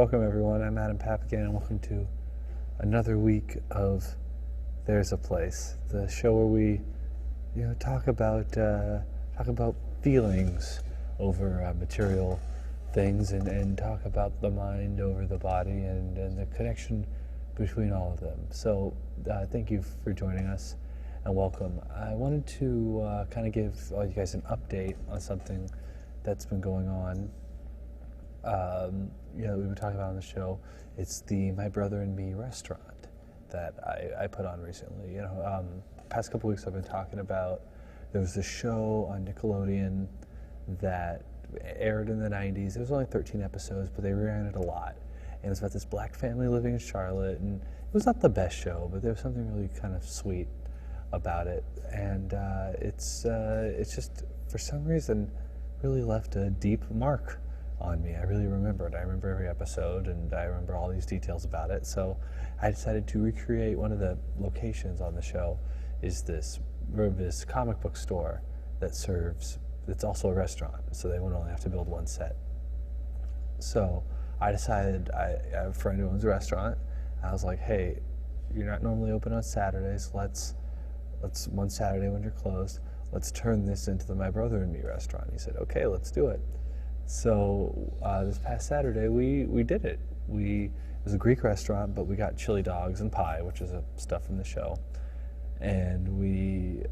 Welcome everyone, I'm Papagan and welcome to another week of There's a Place, the show where we talk about feelings over material things and talk about the mind over the body and the connection between all of them. So thank you for joining us and welcome. I wanted to kind of give all you guys an update on something that's been going on. We've been talking about on the show. It's the My Brother and Me restaurant that I put on recently. Past couple weeks I've been talking about, there was a show on Nickelodeon that aired in the 90s. It was only 13 episodes, but they ran it a lot. And it's about this black family living in Charlotte, and it was not the best show, but there was something really kind of sweet about it. And it's just, for some reason, really left a deep mark on me. I really remember it. I remember every episode, and I remember all these details about it. So I decided to recreate one of the locations on the show. Is this comic book store that serves, it's also a restaurant, so they would only have to build one set. So I decided, I have a friend who owns a restaurant. I was like, hey, you're not normally open on Saturdays. Let's one Saturday when you're closed, let's turn this into the My Brother and Me restaurant. He said, okay, let's do it. So this past Saturday, we did it. It was a Greek restaurant, but we got chili dogs and pie, which is stuff from the show. And we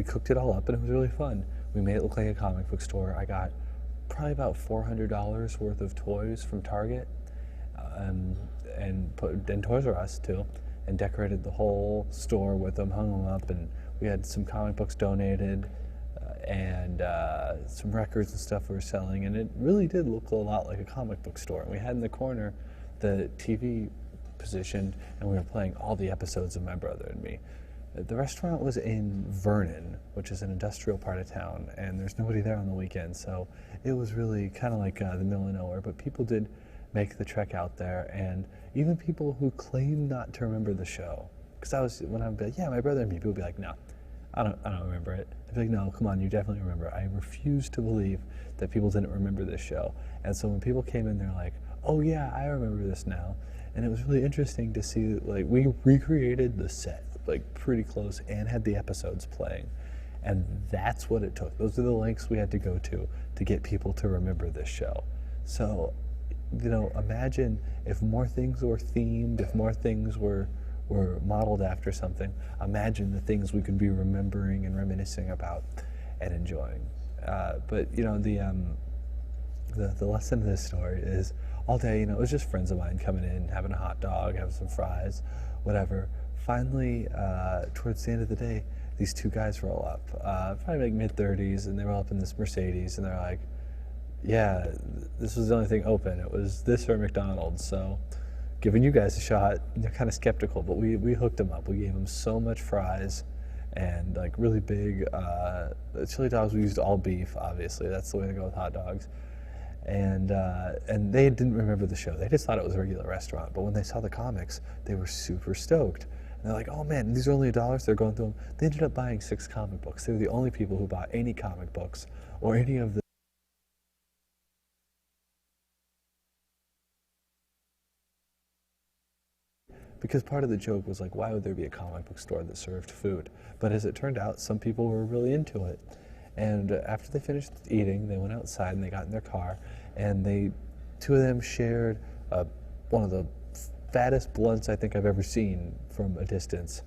cooked it all up, and it was really fun. We made it look like a comic book store. I got probably about $400 worth of toys from Target, and Toys R Us too, and decorated the whole store with them, hung them up, and we had some comic books donated, and some records and stuff we were selling, and it really did look a lot like a comic book store. And we had in the corner the TV positioned, and we were playing all the episodes of My Brother and Me. The restaurant was in Vernon, which is an industrial part of town, and there's nobody there on the weekend, so it was really kind of like the middle of nowhere, but people did make the trek out there, and even people who claim not to remember the show, because when I would be like, yeah, My Brother and Me, people would be like, no, I don't remember it. I'd be like, no, come on, you definitely remember. I refuse to believe that people didn't remember this show. And so when people came in, they're like, oh yeah, I remember this now. And it was really interesting to see, like, we recreated the set, like, pretty close, and had the episodes playing. And that's what it took. Those are the lengths we had to go to get people to remember this show. So, imagine if more things were themed, if more things were modeled after something. Imagine the things we could be remembering and reminiscing about and enjoying. But the lesson of this story is, all day, it was just friends of mine coming in, having a hot dog, having some fries, whatever. Finally, towards the end of the day, these two guys roll up, probably like mid-30s, and they roll up in this Mercedes, and they're like, yeah, this was the only thing open. It was this or McDonald's, so giving you guys a shot. They're kind of skeptical, but we hooked them up. We gave them so much fries and like really big chili dogs. We used all beef, obviously. That's the way to go with hot dogs. And they didn't remember the show. They just thought it was a regular restaurant. But when they saw the comics, they were super stoked. And they're like, oh man, these are only $1. They're going through them. They ended up buying 6 comic books. They were the only people who bought any comic books or any of the because part of the joke was like, why would there be a comic book store that served food? But as it turned out, some people were really into it. And after they finished eating, they went outside and they got in their car, and two of them shared one of the fattest blunts I think I've ever seen from a distance.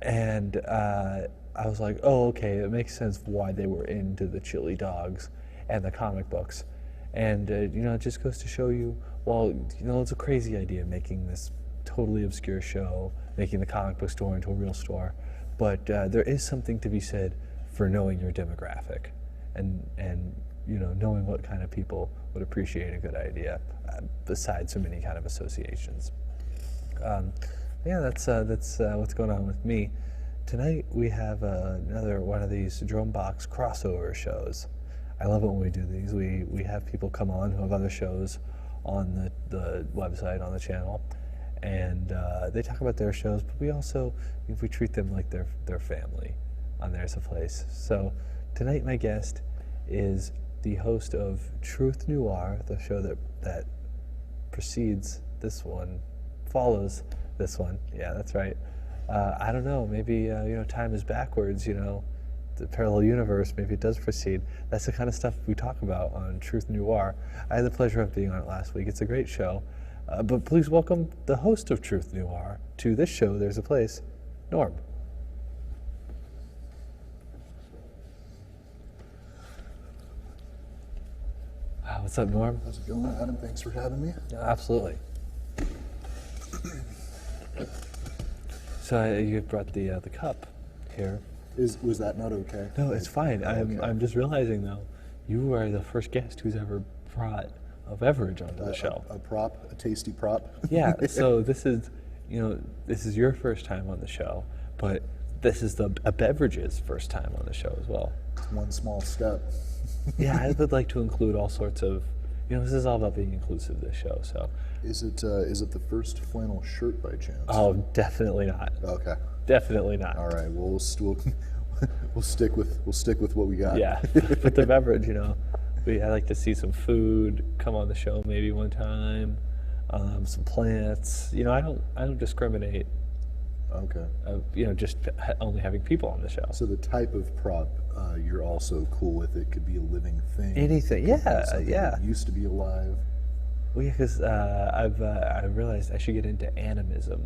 And I was like, oh, okay, it makes sense why they were into the chili dogs and the comic books. And it just goes to show you, well, it's a crazy idea making this totally obscure show, making the comic book store into a real store, but there is something to be said for knowing your demographic and knowing what kind of people would appreciate a good idea, besides so many kind of associations. That's what's going on with me. Tonight we have another one of these Drumbox crossover shows. I love it when we do these. We have people come on who have other shows on the website, on the channel, and they talk about their shows, but we treat them like their family on There's a Place. So tonight my guest is the host of Truth Noir, the show that precedes this one, follows this one. Yeah, that's right. I don't know. Maybe time is backwards. The parallel universe. Maybe it does proceed. That's the kind of stuff we talk about on Truth Noir. I had the pleasure of being on it last week. It's a great show. But please welcome the host of Truth Noir to this show. There's a place, Norm. What's up, Norm? How's it going, Adam? Thanks for having me. Absolutely. So you brought the cup here. Was that not okay? No, it's fine. Okay. I'm just realizing though, you are the first guest who's ever brought a beverage onto the show. A tasty prop. Yeah. So this is your first time on the show, but this is a beverage's first time on the show as well. It's one small step. Yeah, I would like to include all sorts of, this is all about being inclusive, this show, so. Is it the first flannel shirt by chance? Oh, definitely not. Okay. Definitely not. All right, well, we'll stick with what we got. Yeah, but the beverage, I like to see some food come on the show maybe one time, some plants. I don't discriminate. Okay. Just only having people on the show. So the type of prop, you're also cool with. It could be a living thing. Anything, yeah. That used to be alive. Well, yeah, because I realized I should get into animism.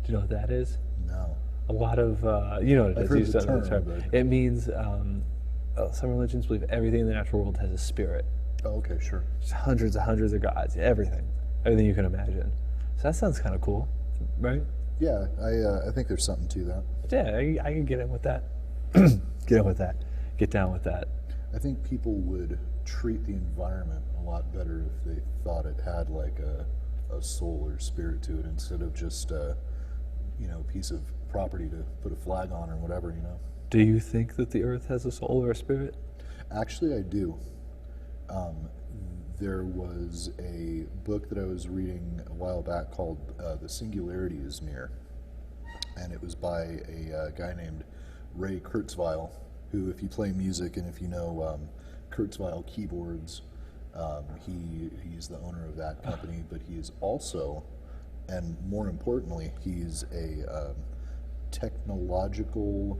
Do you know what that is? No. A lot of you know what it I've is. heard the term, but... It means some religions believe everything in the natural world has a spirit. Oh, okay, sure. There's hundreds of gods. Everything you can imagine. So that sounds kind of cool, right? Yeah, I think there's something to that. Yeah, I can get in with that. Get down with that. I think people would treat the environment a lot better if they thought it had like a soul or spirit to it instead of just a piece of property to put a flag on or whatever. Do you think that the earth has a soul or a spirit? Actually, I do. There was a book that I was reading a while back called The Singularity is Near, and it was by a guy named Ray Kurzweil, who, if you play music and if you know Kurzweil keyboards, he's the owner of that company, but he is also, and more importantly, he's a technological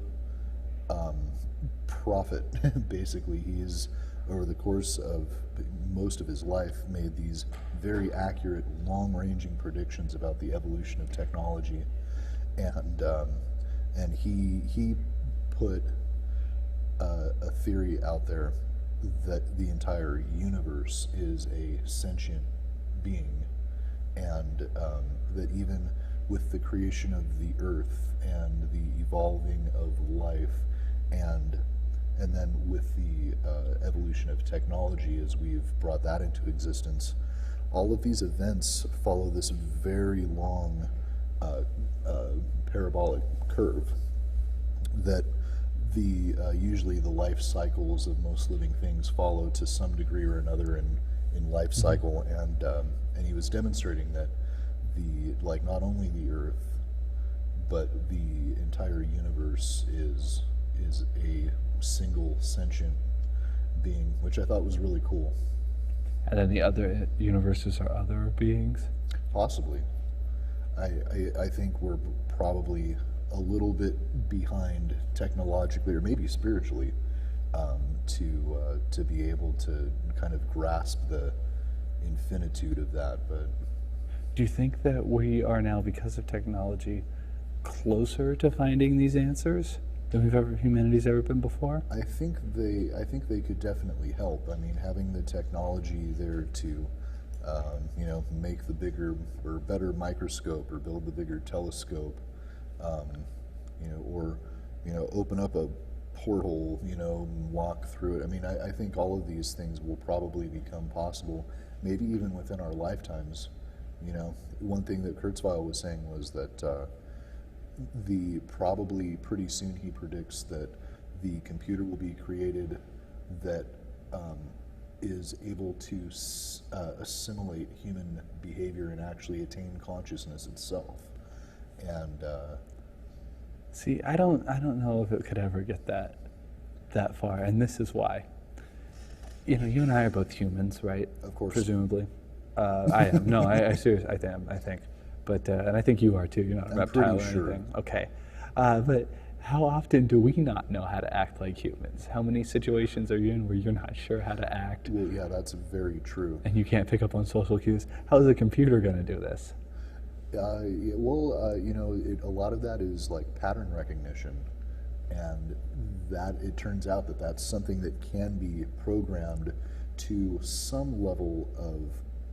prophet. Basically, he's, over the course of most of his life, made these very accurate, long-ranging predictions about the evolution of technology, and he put a theory out there that the entire universe is a sentient being, and that even with the creation of the earth and the evolving of life, and then with the evolution of technology as we've brought that into existence, all of these events follow this very long parabolic curve that usually the life cycles of most living things follow to some degree or another in life cycle, and he was demonstrating that not only the earth but the entire universe is a single sentient being, which I thought was really cool. And then the other universes are other beings? Possibly. I think we're probably a little bit behind technologically or maybe spiritually to be able to kind of grasp the infinitude of that. But do you think that we are now, because of technology, closer to finding these answers than humanity's ever been before? I think they could definitely help. I mean, having the technology there to make the bigger or better microscope or build the bigger telescope, or open up a portal, and walk through it. I mean, I think all of these things will probably become possible, maybe even within our lifetimes. One thing that Kurzweil was saying was that probably pretty soon he predicts that the computer will be created that is able to assimilate human behavior and actually attain consciousness itself. And see, I don't know if it could ever get that far, and this is why. You and I are both humans, right? Of course. Presumably. I am. No, I seriously, I am. I think, but and I think you are too. You're not a I'm reptile or pretty sure. anything. Okay, but how often do we not know how to act like humans? How many situations are you in where you're not sure how to act, Well, yeah, that's very true. and you can't pick up on social cues? How is a computer going to do this? Yeah, well, a lot of that is like pattern recognition, and that it turns out that that's something that can be programmed to some level of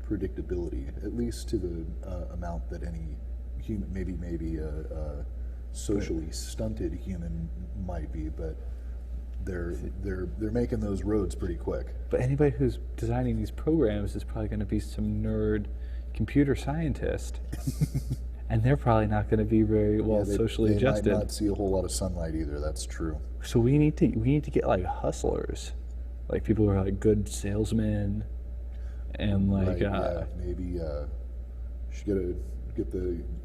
predictability, at least to the amount that any human, maybe a socially stunted human might be, but they're making those roads pretty quick. But anybody who's designing these programs is probably going to be some nerd computer scientist, and they're probably not going to be very well socially adjusted. They might not see a whole lot of sunlight either. That's true. So we need to get like hustlers, like people who are like good salesmen, and like Right, yeah, maybe should get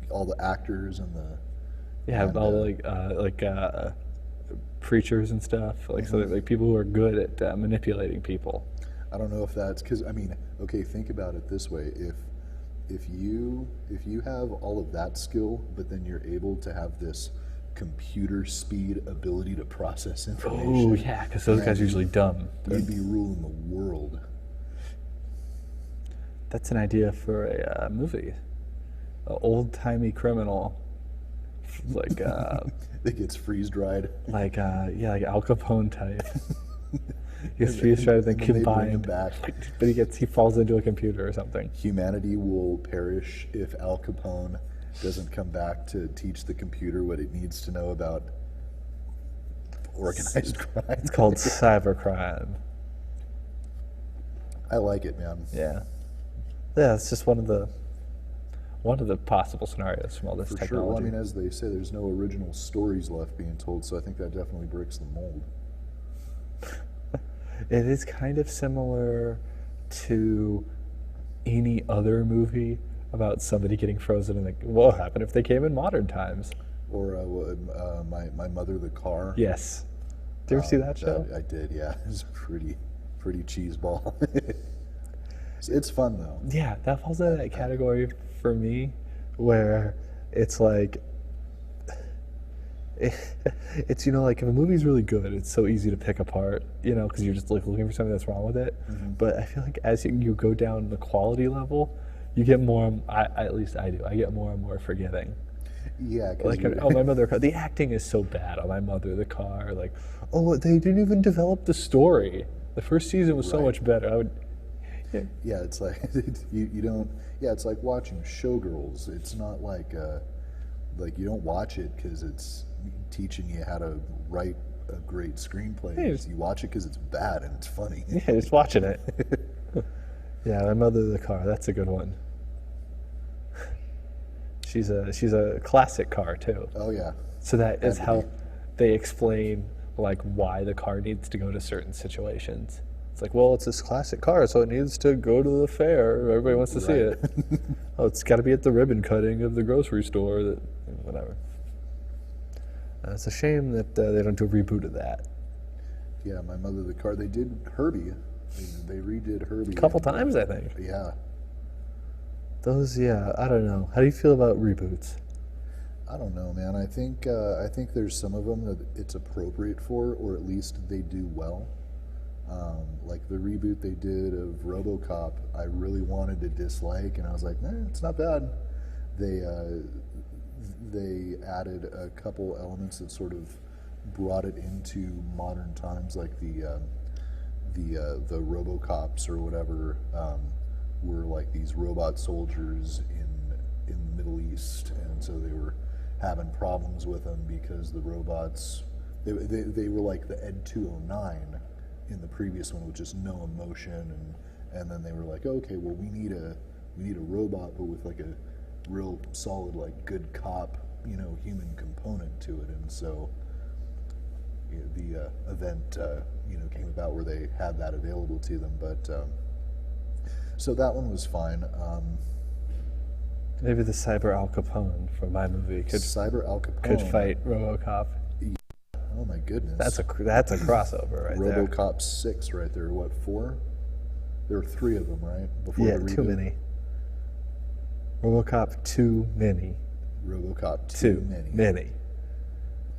all the actors and the all the preachers and stuff, like so that, like people who are good at manipulating people. I don't know if that's because okay, think about it this way: if you have all of that skill, but then you're able to have this computer speed ability to process information. Oh yeah, because those guys are usually dumb. You'd be ruling the world. That's an idea for a movie. An old-timey criminal, like That gets freeze dried. like Al Capone type. He gets freeze dried and then combined, back. but he falls into a computer or something. Humanity will perish if Al Capone doesn't come back to teach the computer what it needs to know about organized crime. It's called cybercrime. I like it, man. Yeah, it's just one of the possible scenarios from all this For technology. sure. Well, I mean, as they say, there's no original stories left being told, so I think that definitely breaks the mold. It is kind of similar to any other movie about somebody getting frozen and like, what would happen if they came in modern times? Or my mother, the car. Yes. Did you ever see that show? I did, yeah. It was pretty cheeseball. It's fun though. Yeah, that falls into that category for me, where it's like, it's like if a movie's really good, it's so easy to pick apart, because you're just like looking for something that's wrong with it. Mm-hmm. But I feel like as you go down the quality level, you get more. At least I do. I get more and more forgiving. Yeah, Like, My Mother the Car. The acting is so bad on My Mother the Car. Like, they didn't even develop the story. The first season was so Right. much better. yeah, it's like you don't. Yeah, it's like watching Showgirls. It's not like you don't watch it because it's teaching you how to write a great screenplay. Yeah. You watch it because it's bad and it's funny. Yeah, just watching it. Yeah, My Mother the Car. That's a good one. She's a classic car too. Oh yeah. So that is Had to how be. they explain like why the car needs to go to certain situations. It's like, well, it's this classic car, so it needs to go to the fair. Everybody wants to see Right. it. Oh, it's got to be at the ribbon cutting of the grocery store. Whatever. It's a shame that they don't do a reboot of that. Yeah, My Mother the Car. They did Herbie. They redid Herbie A couple times, I think. Yeah. Those, I don't know. How do you feel about reboots? I don't know, man. I think there's some of them that it's appropriate for, or at least they do well. Like the reboot they did of RoboCop, I really wanted to dislike, and I was like, it's not bad. They added a couple elements that sort of brought it into modern times, like the RoboCops or whatever were like these robot soldiers in the Middle East, and so they were having problems with them because the robots they were like the Ed 209 in the previous one with just no emotion, and then they were like, okay, well we need a robot but with like a real solid like good cop human component to it, and so the event came about where they had that available to them, but so that one was fine. Maybe the Cyber Al Capone from my movie Cyber Al Capone could fight RoboCop. Oh my goodness, That's a crossover right there. RoboCop 6 right there. What, 4? There were 3 of them, right? Before Yeah, the too reboot? many. RoboCop, too many. RoboCop, Too many.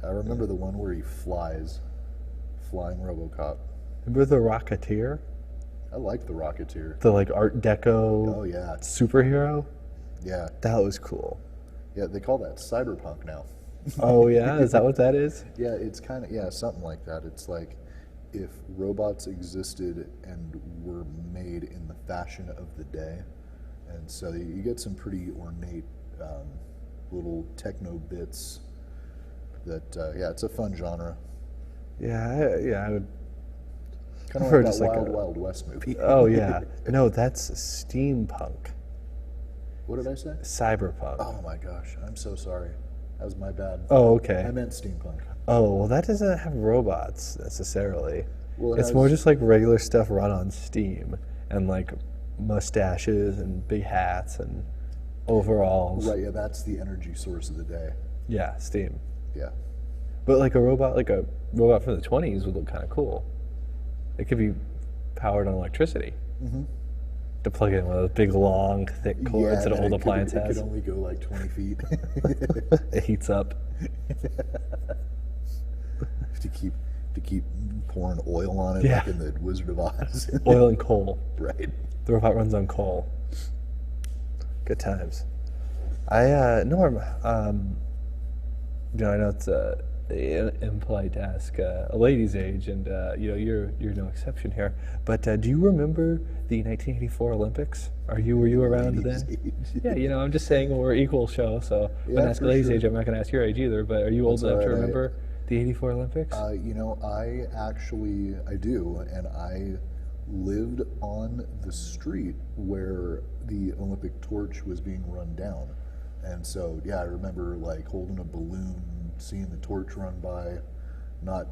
I remember the one where he flies, flying RoboCop. Remember the Rocketeer? I like the Rocketeer. The like Art Deco Oh yeah, superhero? yeah, That was cool. yeah. They call that cyberpunk now. Oh yeah, is that what that is? Yeah, it's kind of something like that. It's like if robots existed and were made in the fashion of the day, and so you get some pretty ornate little techno bits. That it's a fun genre. Yeah, I would. Kind I've of heard like it's that like Wild a- Wild West movie. Oh yeah, no, that's steampunk, What did I say? cyberpunk. Oh my gosh, I'm so sorry. That was my bad. Oh okay. I meant steampunk. Oh well, that doesn't have robots necessarily. Well, it It's more has- just like regular stuff run on steam and like mustaches and big hats and overalls. Right, yeah, that's the energy source of the day. Yeah, steam. Yeah. But like a robot from the 20s would look kind of cool. It could be powered on electricity. Mm-hmm. To plug in one of those big, long, thick cords that an and old it appliance could, It has. could only go like 20 feet. It heats up. to keep pouring oil on it Yeah. like in the Wizard of Oz. Oil and coal. Right. The robot runs on coal. Good times. Norm, I know it's impolite to ask a lady's age, and you're no exception here. But do you remember the 1984 Olympics? Were you around Ladies' then? age. Yeah, I'm just saying we're equal show, so when I ask a for lady's sure. age, I'm not going to ask your age either. But are you old That's enough to all right. remember the '84 Olympics? I do, and I lived on the street where the Olympic torch was being run down. And so, I remember like holding a balloon, seeing the torch run by, not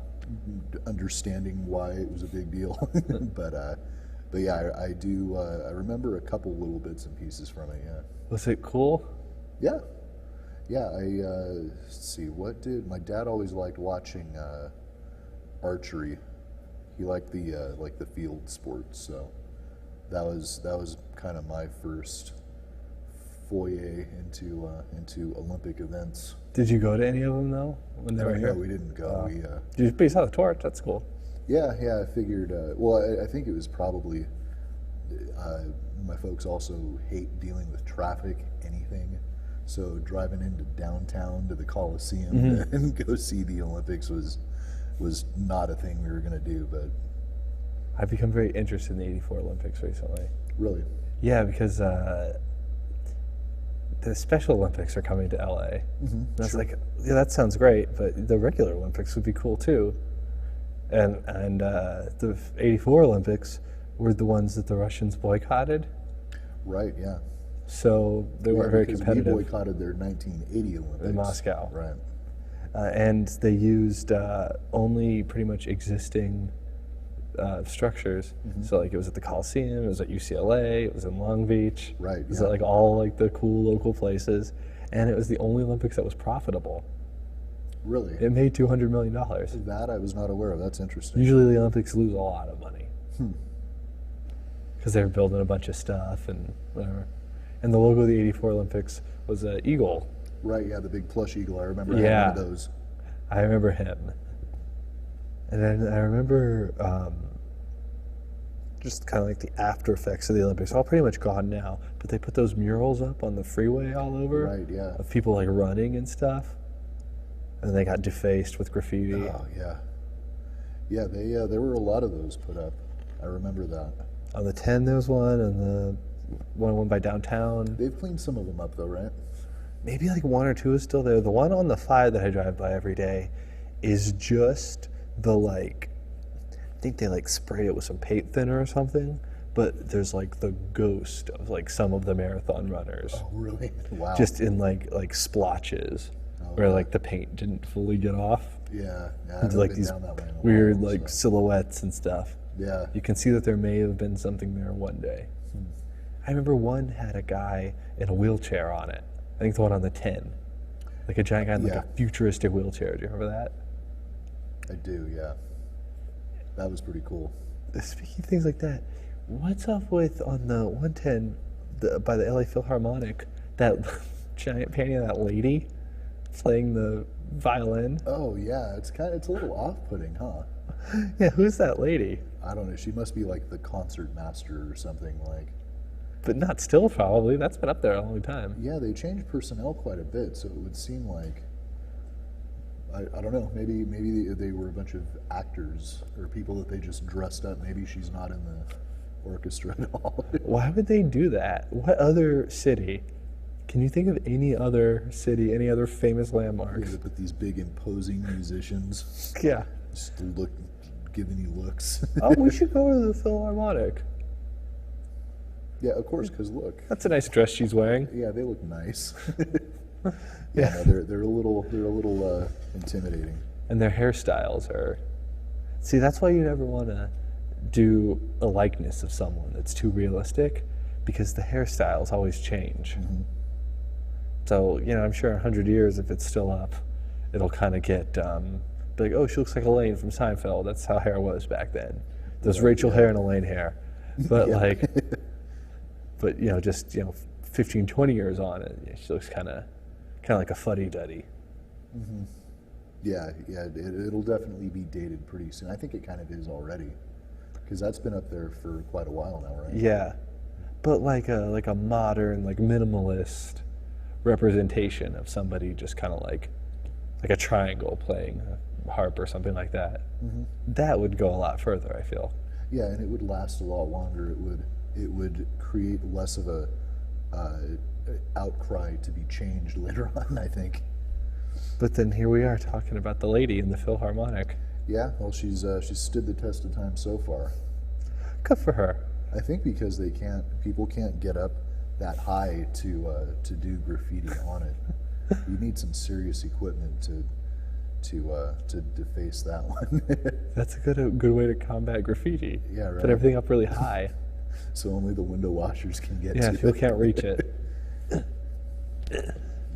understanding why it was a big deal. but yeah, I do. I remember a couple little bits and pieces from it. Yeah. Was it cool? Yeah. Yeah, let's see, my dad always liked watching archery. He liked the field sports, so that was kind of my first foyer into Olympic events. Did you go to any of them though when they were here? No, we didn't go. But you saw the torch. That's cool. Yeah, I figured. I think it was probably my folks also hate dealing with traffic, anything. So driving into downtown to the Coliseum and go see the Olympics was not a thing we were going to do. But I've become very interested in the '84 Olympics recently. really, Yeah, because the Special Olympics are coming to LA. And I was like, yeah, that sounds great, but the regular Olympics would be cool too. And the '84 Olympics were the ones that the Russians boycotted, right? Yeah. so they weren't very because competitive. we boycotted their 1980 Olympics In Moscow. Right. And they used only pretty much existing structures. So like it was at the Coliseum, it was at UCLA, it was in Long Beach. Right, It was yeah. at like all like the cool local places, and it was the only Olympics that was profitable. Really. It made $200 million. That I was not aware of. That's interesting. Usually the Olympics lose a lot of money because they were building a bunch of stuff and whatever. And the logo of the '84 Olympics was an eagle. Right. Yeah. The big plush eagle. I remember having Yeah. one of those. I remember him. And then I remember just kind of like the after effects of the Olympics, all pretty much gone now, but they put those murals up on the freeway all over Right. Yeah. of people like running and stuff. And they got defaced with graffiti. Oh yeah. Yeah. There were a lot of those put up. I remember that. On the 10 there was one, and the one by downtown. They've cleaned some of them up though, right? Maybe like one or two is still there. The one on the 5 that I drive by every day is just the like, I think they like sprayed it with some paint thinner or something, but there's like the ghost of like some of the marathon runners Oh really? Wow. just in like splotches where Okay. like the paint didn't fully get off. Yeah. I Into haven't like been these down that way in a weird while, like so- silhouettes and stuff. Yeah. You can see that there may have been something there one day. I remember one had a guy in a wheelchair on it. I think the one on the 10. Like a giant guy in like Yeah. a futuristic wheelchair. Do you remember that? I do. Yeah. That was pretty cool. Speaking of things like that, What's up with on the 110 by the LA Philharmonic, that giant painting of that lady playing the violin? Oh yeah, it's a little off-putting, huh? Yeah, who's that lady? I don't know. She must be like the concert master or something. Like, But not still, probably. That's been up there a long time. yeah, they changed personnel quite a bit, so it would seem like I don't know. Maybe they were a bunch of actors or people that they just dressed up. Maybe she's not in the orchestra at all. Why would they do that? What other city? Can you think of any other city, any other famous Yeah, landmarks? they put these big imposing musicians Yeah. just giving you looks. Oh, we should go to the Philharmonic. Yeah, of course, because look. That's a nice dress she's wearing. Yeah, they look nice. Yeah, no, they're a little intimidating. And their hairstyles are. See, that's why you never want to do a likeness of someone that's too realistic, because the hairstyles always change. Mm-hmm. So, I'm sure in 100 years, if it's still up, it'll kind of get be like, oh, she looks like Elaine from Seinfeld. That's how hair was back then. There's Right, Rachel yeah. hair and Elaine hair. But Yeah. but just 15, 20 years on it, she looks kind of like a fuddy-duddy. Yeah, it'll definitely be dated pretty soon. I think it kind of is already, because that's been up there for quite a while now, right? Yeah, but like a modern, like minimalist representation of somebody just kind of like a triangle playing a harp or something like that. Mm-hmm. That would go a lot further, I feel. Yeah, and it would last a lot longer. It would create less of a outcry to be changed later on, I think. But then here we are talking about the lady in the Philharmonic. Yeah, well, she's stood the test of time so far. Good for her. I think because people can't get up that high to do graffiti on it. You need some serious equipment to deface that one. That's a good way to combat graffiti. Yeah, right. Put everything up really high. So only the window washers can get Yeah, to people it. can't reach it.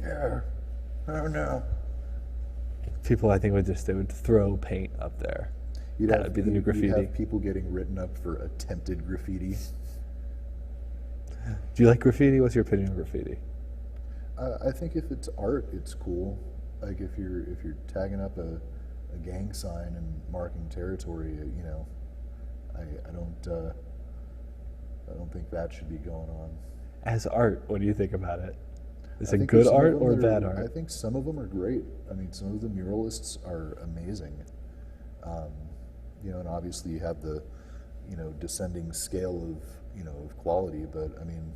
Yeah. Oh no. People, I think, they would throw paint up there. That would be the new graffiti. You'd have people getting written up for attempted graffiti. Do you like graffiti? What's your opinion on graffiti? I think if it's art, it's cool. Like if you're tagging up a gang sign and marking territory, I don't think that should be going on. As art, what do you think about it? Is I it think good some of art them or that are- bad art? I think some of them are great. I mean, some of the muralists are amazing. And obviously you have the, descending scale of quality. But I mean,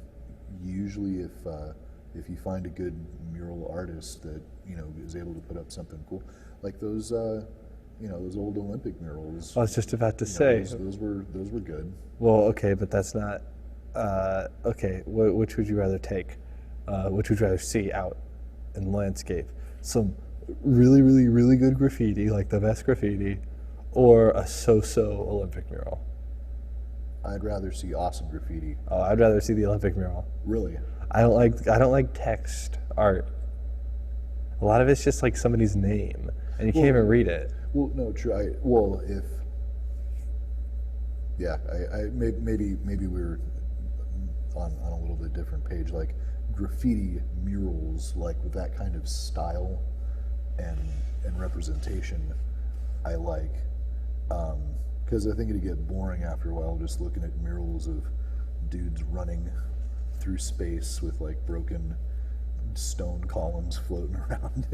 usually if you find a good mural artist that is able to put up something cool, like those old Olympic murals. I was just about to say. Those were good. Well, okay, but that's not. Okay, which would you rather take? Which would you rather see out in the landscape? Some really, really, really good graffiti, like the best graffiti, or a so-so Olympic mural? I'd rather see awesome graffiti. Oh, I'd rather see the Olympic mural. Really? I don't like text art. A lot of it's just like somebody's name, and you can't even read it. Well, no, true. Maybe we're on a little bit different page. Like graffiti murals, like with that kind of style and representation, I like. Because I think it'd get boring after a while just looking at murals of dudes running through space with like broken stone columns floating around.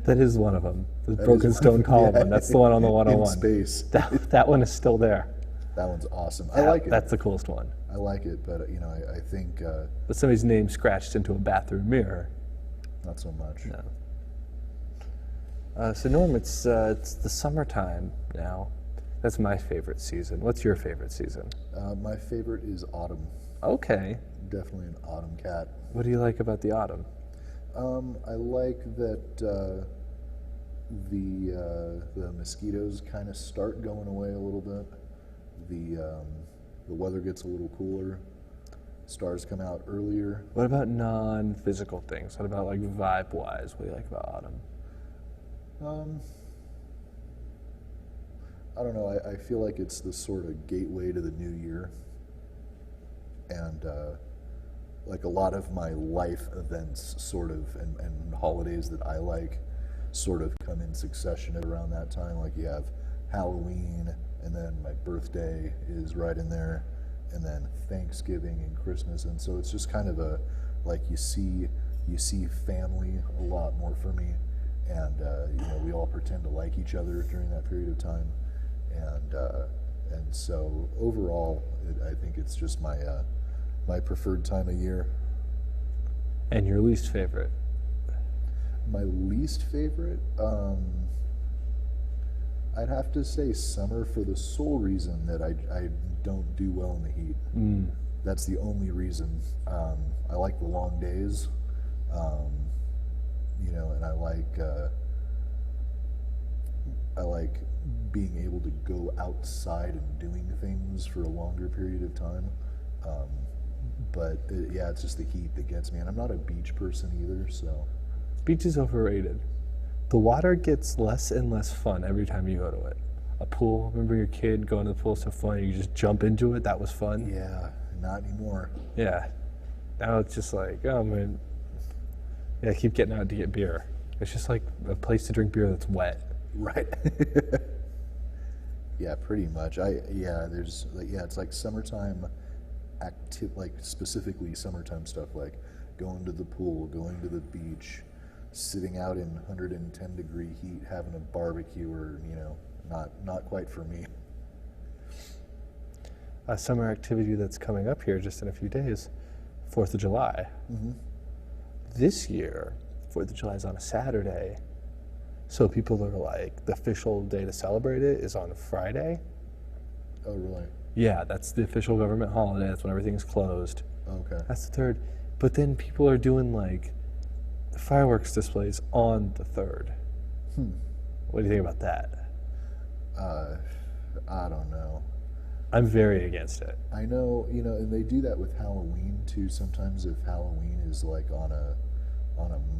That is one of them. The That broken is stone one- column yeah, one. That's the one on the 101. In space. That one is still there. That one's awesome. I like it. That's the coolest one. I like it, but I think But somebody's name scratched into a bathroom mirror. not so much. No. So Norm, it's the summertime now. That's my favorite season. What's your favorite season? My favorite is autumn. Okay. Definitely an autumn cat. What do you like about the autumn? I like that the mosquitoes kind of start going away a little bit. The weather gets a little cooler. Stars come out earlier. What about non-physical things? What about like vibe-wise? What do you like about autumn? I don't know. I feel like it's the sort of gateway to the new year, and like a lot of my life events, sort of, and holidays that I like, sort of come in succession around that time. Like you have Halloween, and then my birthday is right in there, and then Thanksgiving and Christmas, and so it's just kind of a like you see family a lot more for me, and you know, we all pretend to like each other during that period of time, and so overall, I think it's just my my preferred time of year. And your least favorite? My least favorite, I'd have to say summer, for the sole reason that I don't do well in the heat. Mm. That's the only reason. I like the long days, you know, and I like being able to go outside and doing things for a longer period of time. But yeah, it's just the heat that gets me, and I'm not a beach person either, so. Beach is overrated. The water gets less and less fun every time you go to it. A pool, remember your kid going to the pool, so fun, you just jump into it, that was fun. Yeah, not anymore. Yeah. Now it's just like, oh man, yeah, I keep getting out to get beer. It's just like a place to drink beer that's wet. Right. Yeah, pretty much. There's like, yeah, it's like summertime like specifically summertime stuff, like going to the pool, going to the beach, sitting out in 110 degree heat, having a barbecue, or, you know, not quite for me. A summer activity that's coming up here just in a few days, 4th of July. Mm-hmm. This year, 4th of July is on a Saturday, so people are like, the official day to celebrate it is on Friday. Oh, really? Yeah, that's the official government holiday. That's when everything's closed. Okay. That's the 3rd. But then people are doing like fireworks displays on the 3rd. What do you think about that? I don't know. I'm very against it. I know, you know, and they do that with Halloween too. Sometimes if Halloween is like on a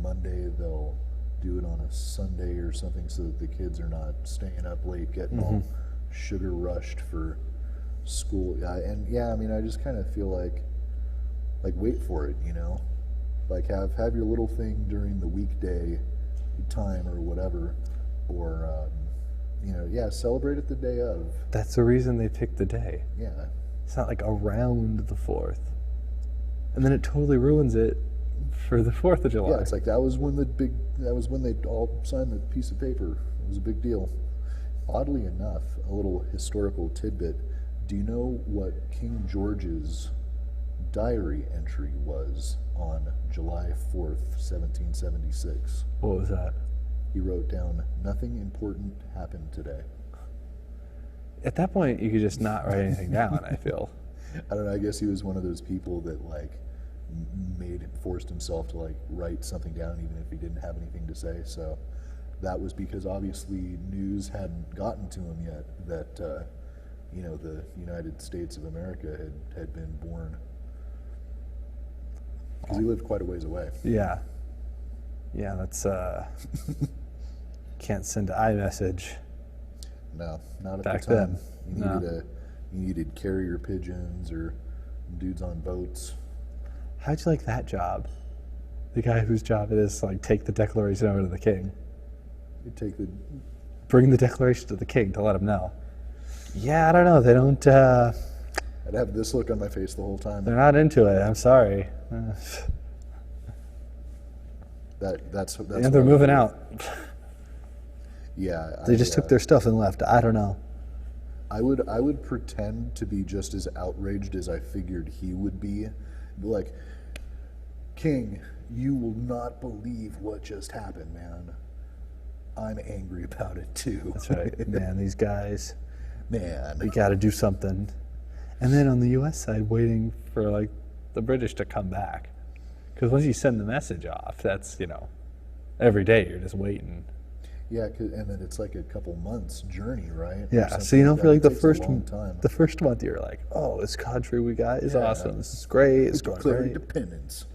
Monday, they'll do it on a Sunday or something, so that the kids are not staying up late getting all sugar rushed for school. And yeah, I mean, I just kind of feel like wait for it, you know, like have your little thing during the weekday time or whatever, or you know, yeah, celebrate it the day of. That's the reason they picked the day. Yeah. It's not like around the 4th. And then it totally ruins it for the 4th of July. Yeah, it's like that was when they all signed the piece of paper. It was a big deal. Oddly enough, a little historical tidbit. Do you know what King George's diary entry was on July 4th, 1776? What was that? He wrote down, "Nothing important happened today." At that point, you could just not write anything down, I feel. I don't know, I guess he was one of those people that like forced himself to like write something down even if he didn't have anything to say. So that was because obviously news hadn't gotten to him yet that you know, the United States of America had been born, because he lived quite a ways away. Yeah. Yeah, that's can't send an iMessage. No, not at Back the time. then. You needed carrier pigeons or dudes on boats. How'd you like that job? The guy whose job it is to like take the declaration over to the king. You Bring the declaration to the king to let him know. Yeah, I don't know. They don't. I'd have this look on my face the whole time. They're not into it. I'm sorry. That's Yeah, they're moving out. Yeah, They just took their stuff and left. I don't know. I would pretend to be just as outraged as I figured he would be. Like, King, you will not believe what just happened, man. I'm angry about it too. That's right. Man, these guys. Man. We got to do something. And then on the U.S. side, waiting for like the British to come back. Because once you send the message off, that's, you know, every day you're just waiting. Yeah, and then it's like a couple months journey, right? Yeah, so you know, for like the first time. month, you're like, oh, this country we got is awesome. This is great. It's going declare great. independence.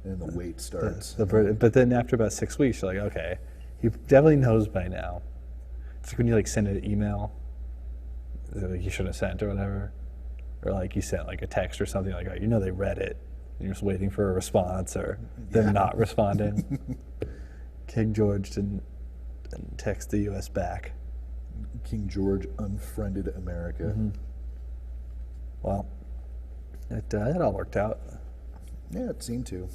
And the wait starts. But then after about 6 weeks, you're like, okay, he definitely knows by now. It's like when you like send an email like you shouldn't have sent or whatever, or like you sent like a text or something like that. You know they read it. And you're just waiting for a response or them not responding. King George didn't text the U.S. back. King George unfriended America. Mm-hmm. Well, it all worked out. Yeah, it seemed to.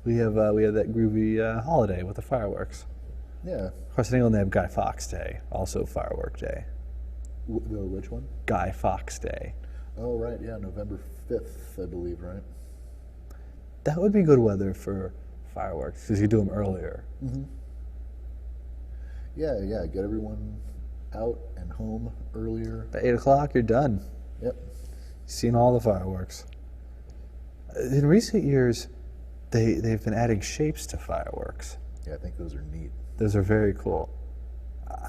We have that groovy holiday with the fireworks. Yeah. Of course, in England they have Guy Fawkes Day, also firework day. Which one? Guy Fawkes Day. Oh, right, yeah, November 5th, I believe, right? That would be good weather for fireworks, because you do them earlier. Mm-hmm. Yeah, get everyone out and home earlier. By 8 o'clock, you're done. Yep. You've seen all the fireworks. In recent years, they've been adding shapes to fireworks. Yeah, I think those are neat. Those are very cool.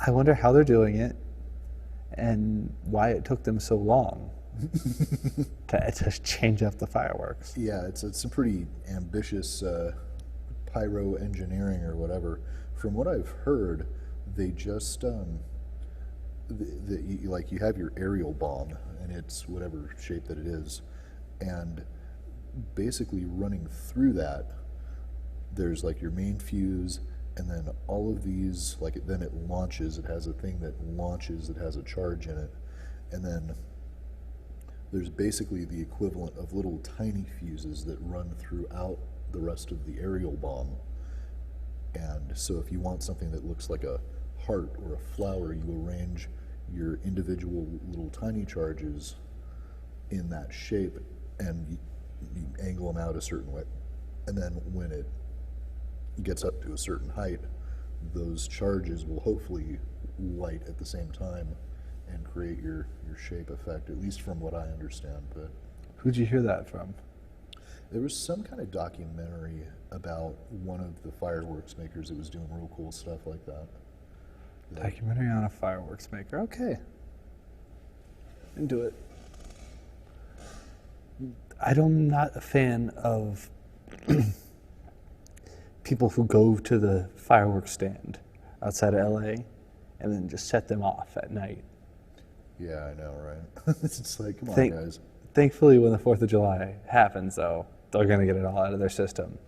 I wonder how they're doing it and why it took them so long to change up the fireworks. Yeah, it's some pretty ambitious pyro engineering or whatever. From what I've heard, they just you have your aerial bomb, and it's whatever shape that it is, and basically running through that, there's like your main fuse, and then all of these, then it launches. It has a thing that launches. It has a charge in it, and then there's basically the equivalent of little tiny fuses that run throughout the rest of the aerial bomb. And so if you want something that looks like a heart or a flower, you arrange your individual little tiny charges in that shape, and you angle them out a certain way. And then when it gets up to a certain height, those charges will hopefully light at the same time and create your shape effect, at least from what I understand. But who'd you hear that from? there was some kind of documentary about one of the fireworks makers that was doing real cool stuff like that. Documentary on a fireworks maker. Okay. Into it. I'm not a fan of people who go to the fireworks stand outside of LA and then just set them off at night. Yeah, I know, right? It's just like, come on, guys. Thankfully, when the 4th of July happens, though, they're going to get it all out of their system.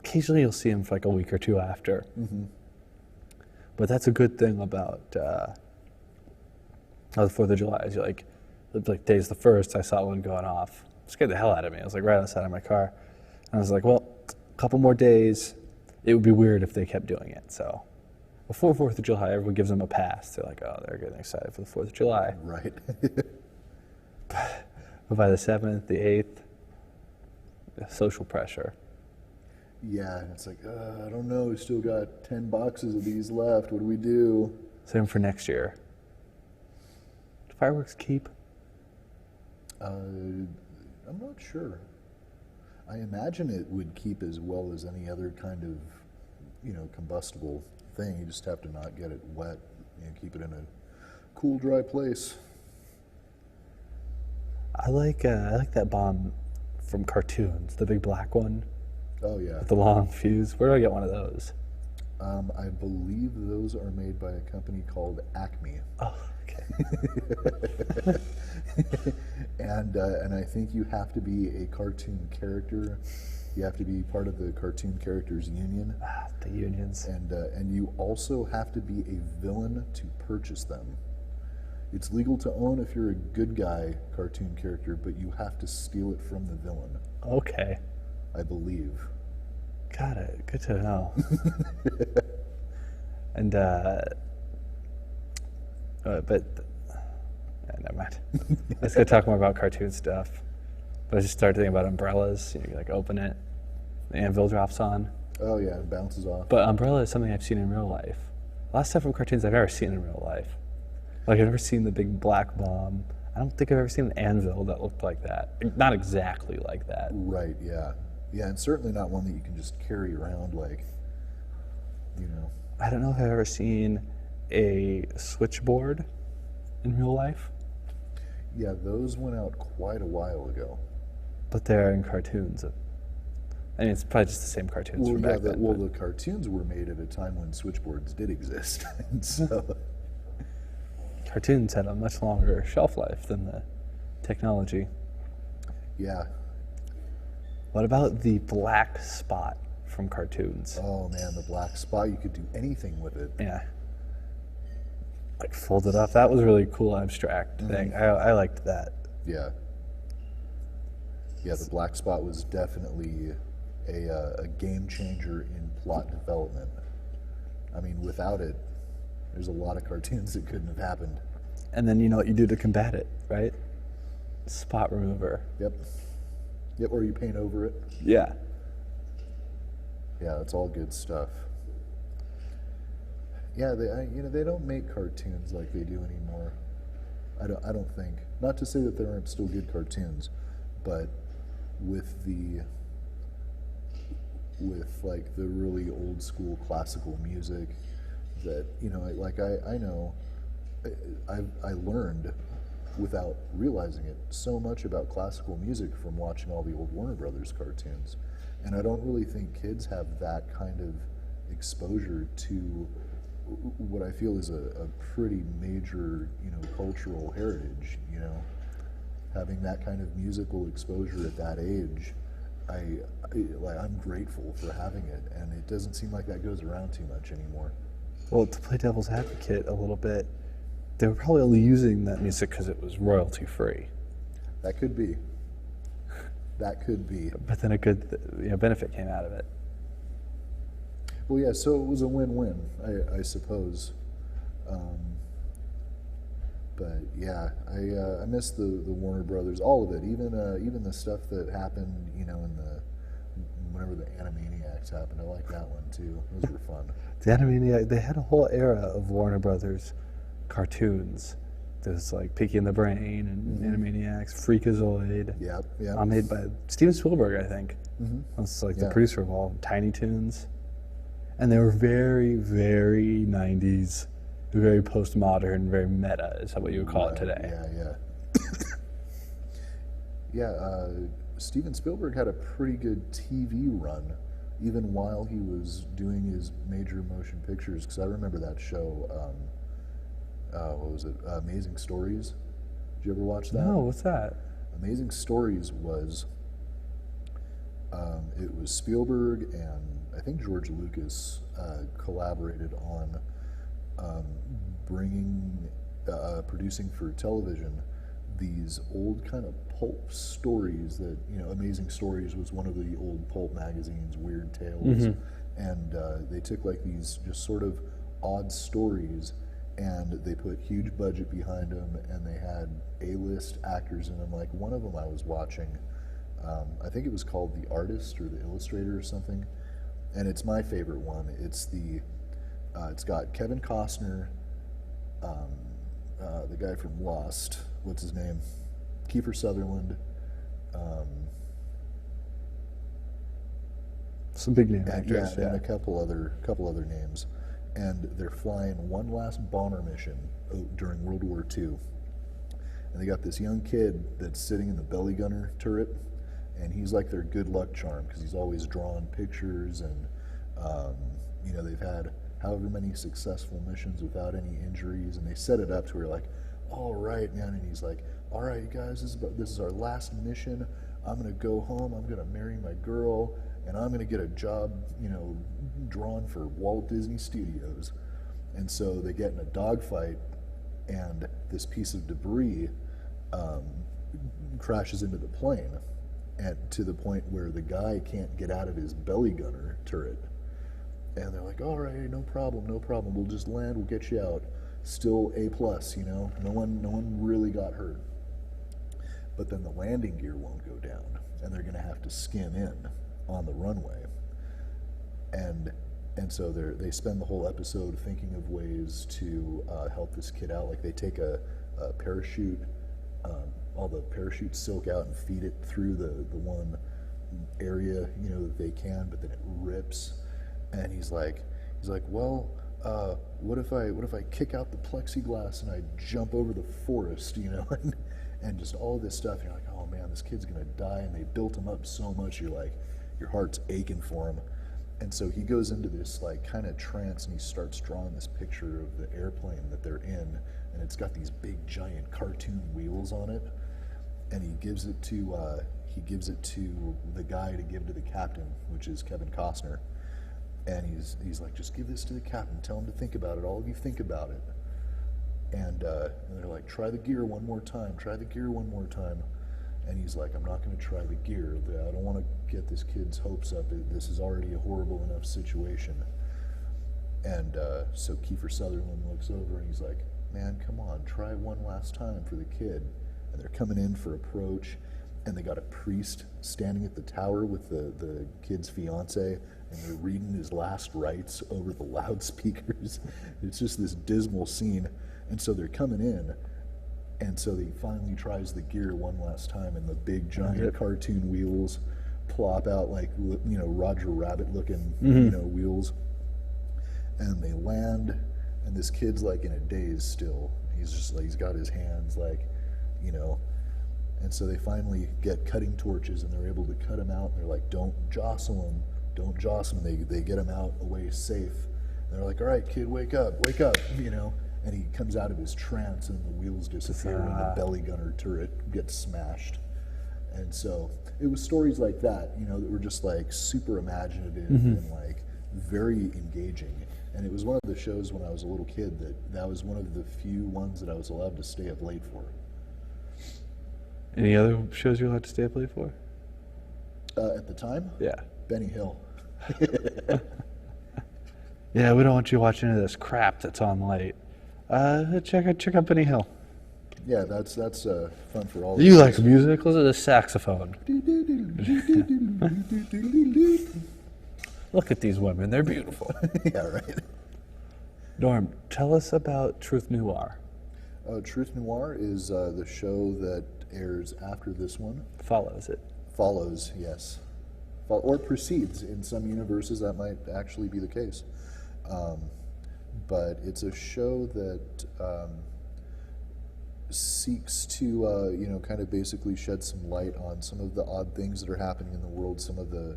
Occasionally, you'll see them for like a week or two after. Mm-hmm. But that's a good thing about the 4th of July. Is you like today's the 1st, I saw one going off. It scared the hell out of me. I was like right outside of my car. And I was like, well, a couple more days. It would be weird if they kept doing it. So before 4th of July, everyone gives them a pass. They're like, oh, they're getting excited for the 4th of July. Right. But by the 7th, the 8th, social pressure. Yeah, and it's like, I don't know, we still got 10 boxes of these left. What do we do? Same for next year. Do fireworks keep? I'm not sure. I imagine it would keep as well as any other kind of, combustible thing. You just have to not get it wet. Keep it in a cool, dry place. I like that bomb from cartoons, the big black one. Oh, yeah. With the long fuse. Where do I get one of those? I believe those are made by a company called Acme. Oh, okay. And I think you have to be a cartoon character. You have to be part of the Cartoon Characters Union. Ah, the unions. And you also have to be a villain to purchase them. It's legal to own if you're a good guy cartoon character, but you have to steal it from the villain. Okay. I believe. Got it. Good to know. And never mind. Let's go talk more about cartoon stuff. But I just started thinking about umbrellas. You open it, the anvil drops on. Oh yeah, it bounces off. But umbrella is something I've seen in real life. A lot of stuff from cartoons I've never seen in real life. I've never seen the big black bomb. I don't think I've ever seen an anvil that looked like that. Not exactly like that. Right, yeah. Yeah, and certainly not one that you can just carry around I don't know if I've ever seen a switchboard in real life. Yeah, those went out quite a while ago. But they're in cartoons. I mean, it's probably just the same cartoons from back then. The cartoons were made at a time when switchboards did exist. And so cartoons had a much longer shelf life than the technology. Yeah. What about the black spot from cartoons? Oh man, the black spot, you could do anything with it. Yeah. Like fold it up. That was a really cool abstract thing. I liked that. Yeah. Yeah, the black spot was definitely a game changer in plot development. I mean, without it, there's a lot of cartoons that couldn't have happened. And then you know what you do to combat it, right? Spot remover. Yep. Yep, or you paint over it. Yeah. Yeah, that's all good stuff. Yeah, they don't make cartoons like they do anymore. I don't think. Not to say that there aren't still good cartoons, but with like the really old school classical music that, you know, like I know I learned without realizing it so much about classical music from watching all the old Warner Brothers cartoons. And I don't really think kids have that kind of exposure to what I feel is a pretty major, you know, cultural heritage, you know. Having that kind of musical exposure at that age, I'm grateful for having it, and it doesn't seem like that goes around too much anymore. Well, to play devil's advocate a little bit, they were probably only using that music because it was royalty free. That could be. That could be. But then a good benefit came out of it. Well, yeah, so it was a win-win, I suppose. But yeah, I miss the Warner Brothers, all of it, even the stuff that happened, you know, whenever the Animaniacs happened. I like that one too. Those were fun. The Animaniacs, they had a whole era of Warner Brothers cartoons. There's like Pinky and the Brain and Animaniacs, Freakazoid. Yep, yep. Made by Steven Spielberg, I think. That's like the producer of all Tiny Toons. And they were very, very 90s, very postmodern, very meta, is what you would call it today. Yeah. Steven Spielberg had a pretty good TV run, even while he was doing his major motion pictures, because I remember that show, what was it, Amazing Stories? Did you ever watch that? No, what's that? Amazing Stories was, it was Spielberg and I think George Lucas collaborated on producing for television these old kind of pulp stories that, you know, Amazing Stories was one of the old pulp magazines, Weird Tales, and they took like these just sort of odd stories and they put huge budget behind them and they had A-list actors in them. Like one of them I was watching, I think it was called The Artist or The Illustrator or something, and it's my favorite one. It's it's got Kevin Costner, the guy from Lost, what's his name? Kiefer Sutherland. Some big name actors, and a couple other names. And they're flying one last bomber mission during World War II. And they got this young kid that's sitting in the belly gunner turret, and he's like their good luck charm because he's always drawing pictures, and you know, they've had however many successful missions without any injuries, and they set it up to where like, all right, man, and he's like, all right, you guys, this is our last mission. I'm gonna go home. I'm gonna marry my girl, and I'm gonna get a job, you know, drawn for Walt Disney Studios. And so they get in a dogfight, and this piece of debris crashes into the plane, and to the point where the guy can't get out of his belly gunner turret. And they're like, all right, no problem. We'll just land. We'll get you out. Still A+, you know. No one really got hurt. But then the landing gear won't go down, and they're going to have to skim in on the runway. And so they spend the whole episode thinking of ways to help this kid out. Like they take a parachute, all the parachute silk out and feed it through the one area, you know, that they can, but then it rips. And he's like, well, what if I kick out the plexiglass and I jump over the forest, you know, and just all this stuff. And you're like, oh man, this kid's gonna die. And they built him up so much, you're like, your heart's aching for him. And so he goes into this like kind of trance, and he starts drawing this picture of the airplane that they're in, and it's got these big giant cartoon wheels on it, and he gives it to the guy to give to the captain, which is Kevin Costner, and he's like, just give this to the captain, tell him to think about it, all of you think about it. And they're like, try the gear one more time, and he's like, I'm not going to try the gear, I don't want to get this kid's hopes up, this is already a horrible enough situation. And so Kiefer Sutherland looks over and he's like, man, come on, try one last time for the kid. And they're coming in for approach, and they got a priest standing at the tower with the kid's fiance, and they're reading his last rites over the loudspeakers. It's just this dismal scene. And so they're coming in, and so he finally tries the gear one last time, and the big giant cartoon wheels plop out like, you know, Roger Rabbit looking, you know, wheels. And they land, and this kid's like in a daze still. He's just like, he's got his hands like, you know. And so they finally get cutting torches, and they're able to cut him out. And they're like, don't jostle him. They get him out away safe. And they're like, all right, kid, wake up, you know. And he comes out of his trance, and the wheels disappear, and the belly gunner turret gets smashed. And so it was stories like that, you know, that were just like super imaginative and like very engaging. And it was one of the shows when I was a little kid that was one of the few ones that I was allowed to stay up late for. Any other shows you're allowed to stay up late for? At the time? Yeah. Benny Hill. Yeah, we don't want you watching any of this crap that's on late. Check out Benny Hill. Yeah, that's fun for all. You like music? Listen to the saxophone. Look at these women; they're beautiful. Yeah, right. Norm, tell us about Truth Noir. Truth Noir is the show that airs after this one. Follows it. Follows, yes. Or precedes. In some universes, that might actually be the case. But it's a show that seeks to, you know, kind of basically shed some light on some of the odd things that are happening in the world, some of the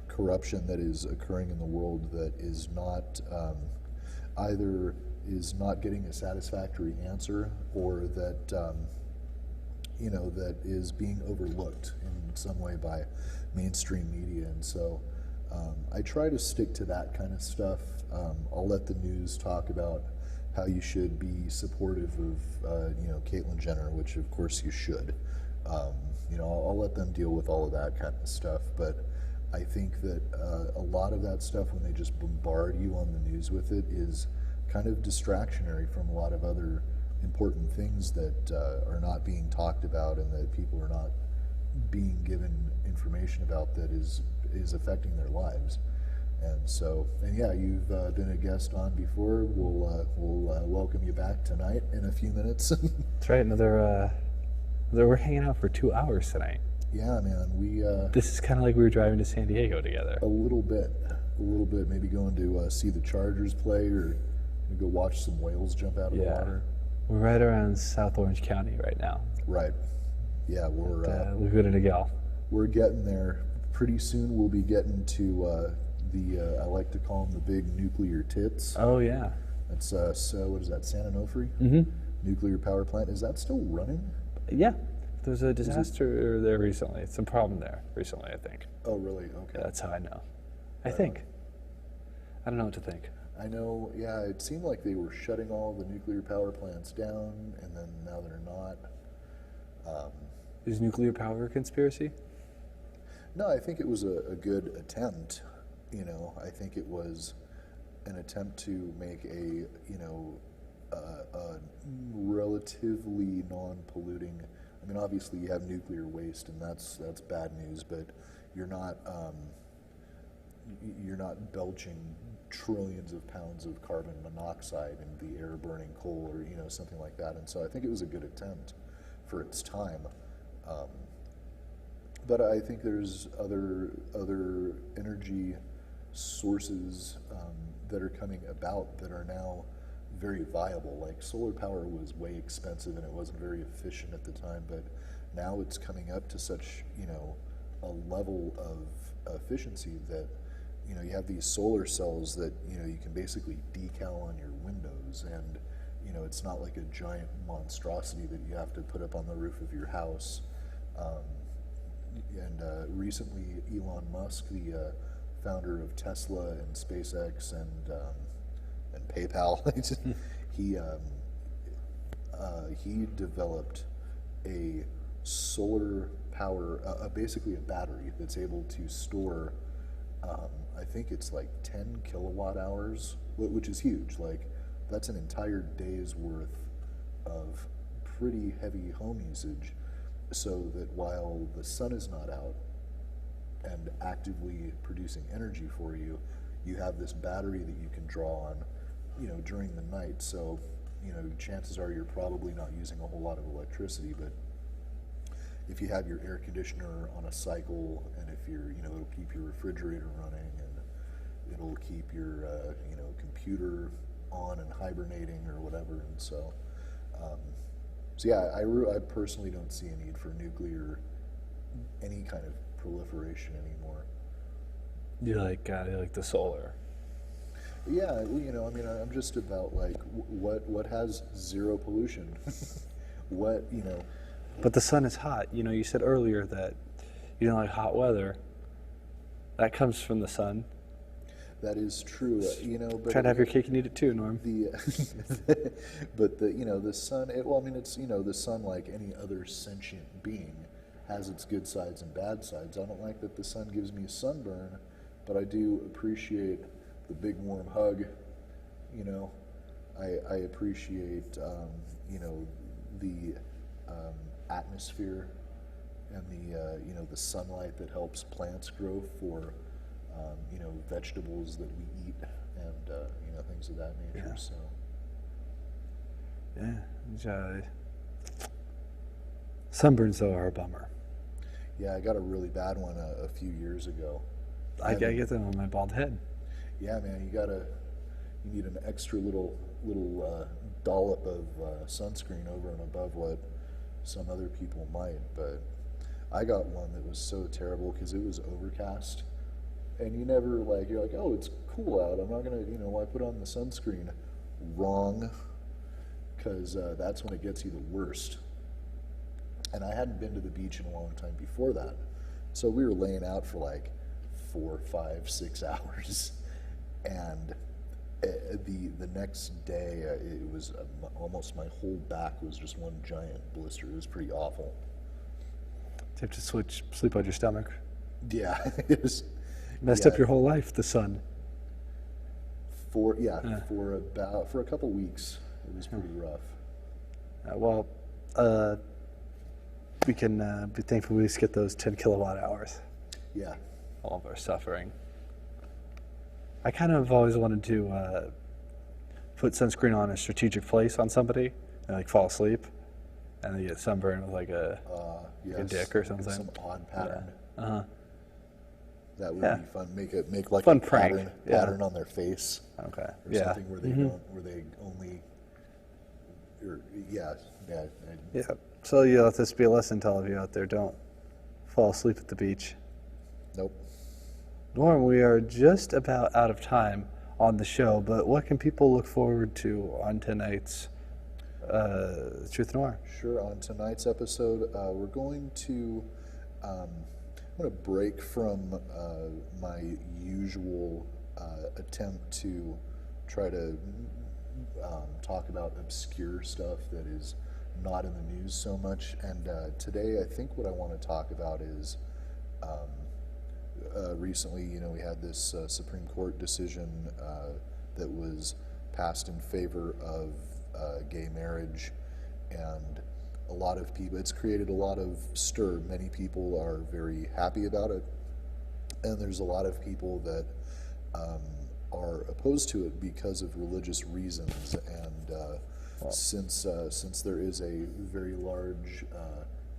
corruption that is occurring in the world that is not either is not getting a satisfactory answer, or that you know, that is being overlooked in some way by mainstream media. And so I try to stick to that kind of stuff. I'll let the news talk about how you should be supportive of you know, Caitlyn Jenner, which of course you should. You know, I'll let them deal with all of that kind of stuff, but I think that a lot of that stuff, when they just bombard you on the news with it, is kind of distractionary from a lot of other important things that are not being talked about, and that people are not being given information about, that is affecting their lives. And so, and yeah, you've been a guest on before. We'll welcome you back tonight in a few minutes. That's right. We're hanging out for 2 hours tonight. Yeah, man. This is kind of like we were driving to San Diego together. A little bit. Maybe going to see the Chargers play, or go watch some whales jump out of the water. We're right around South Orange County right now. Right. Yeah, we're Laguna Niguel. We're getting there. Pretty soon we'll be getting to I like to call them the big nuclear tits. Oh yeah. That's so what is that, San Onofre? Nuclear power plant. Is that still running? Yeah. There's a disaster there recently. Some problem there recently, I think. Oh really? Okay. Yeah, that's how I know. I think. I don't know what to think. I know, yeah, it seemed like they were shutting all the nuclear power plants down, and then now they're not. Is nuclear power a conspiracy? No, I think it was a good attempt. You know, I think it was an attempt to make a, you know, a relatively non-polluting. I mean, obviously you have nuclear waste, and that's bad news, but you're not belching trillions of pounds of carbon monoxide in the air burning coal, or, you know, something like that. And so I think it was a good attempt for its time. But I think there's other energy sources that are coming about that are now very viable. Like solar power was way expensive and it wasn't very efficient at the time, but now it's coming up to such, you know, a level of efficiency that, you know, you have these solar cells that, you know, you can basically decal on your windows, and you know, it's not like a giant monstrosity that you have to put up on the roof of your house. Um, and recently, Elon Musk, the founder of Tesla and SpaceX and PayPal, he he developed a solar power, basically a battery that's able to store, I think it's like 10 kilowatt hours, which is huge. Like, that's an entire day's worth of pretty heavy home usage, so that while the sun is not out and actively producing energy for you, you have this battery that you can draw on, you know, during the night. So, you know, chances are you're probably not using a whole lot of electricity, but if you have your air conditioner on a cycle, and if you're, you know, it'll keep your refrigerator running, and it'll keep your, you know, computer on and hibernating or whatever. And so, so yeah, I personally don't see a need for nuclear, any kind of proliferation anymore. You like the solar? Yeah, you know, I mean, I'm just about like what has zero pollution, what, you know. But the sun is hot. You know, you said earlier that you don't like hot weather. That comes from the sun. That is true, you know. But try to have your cake and eat it too, Norm. But the, you know, the sun. Well, I mean, it's, you know, the sun, like any other sentient being, has its good sides and bad sides. I don't like that the sun gives me a sunburn, but I do appreciate the big warm hug. You know, I appreciate, you know, the atmosphere and the, you know, the sunlight that helps plants grow for, you know, vegetables that we eat, and, you know, things of that nature. Yeah. So. Yeah. Sunburns, though, are a bummer. Yeah, I got a really bad one a few years ago. I get them on my bald head. Yeah, man, you need an extra little dollop of sunscreen over and above what some other people might. But I got one that was so terrible because it was overcast, and you never, like, you're like, oh, it's cool out, I'm not gonna, you know, why put on the sunscreen? Wrong, because that's when it gets you the worst. And I hadn't been to the beach in a long time before that, so we were laying out for like 4, 5, 6 hours, and the next day it was almost, my whole back was just one giant blister. It was pretty awful. Do you have to sleep on your stomach? Yeah, it was messed up your whole life. The sun. For a couple weeks, it was pretty rough. We can be thankful we get those 10 kilowatt hours. Yeah. All of our suffering. I kind of always wanted to put sunscreen on a strategic place on somebody and like fall asleep, and then get sunburned with like a dick or something. Some odd pattern. Yeah. That would be fun. Make like fun a prank. pattern on their face. Okay. Or something where they don't, where they only. Yeah. So you let this be a lesson to all of you out there: don't fall asleep at the beach. Nope. Norm, we are just about out of time on the show, but what can people look forward to on tonight's Truth Noir? Sure. On tonight's episode, we're going to. I'm going to break from my usual attempt to try to talk about obscure stuff that is not in the news so much. And today, I think what I want to talk about is recently, you know, we had this Supreme Court decision that was passed in favor of gay marriage, and a lot of people, it's created a lot of stir. Many people are very happy about it, and there's a lot of people that are opposed to it because of religious reasons. And since there is a very large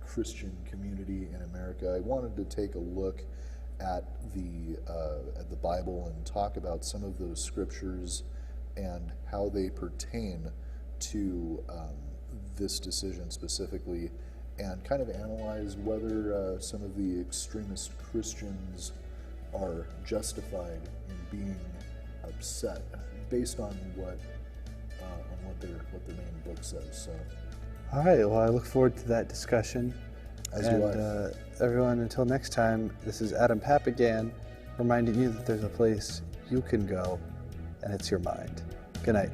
Christian community in America, I wanted to take a look at the Bible and talk about some of those scriptures and how they pertain to this decision specifically, and kind of analyze whether some of the extremist Christians are justified in being upset based on what what their main book says. So, all right. Well, I look forward to that discussion. as And do I. everyone, until next time, this is Adam Papagan, reminding you that there's a place you can go, and it's your mind. Good night.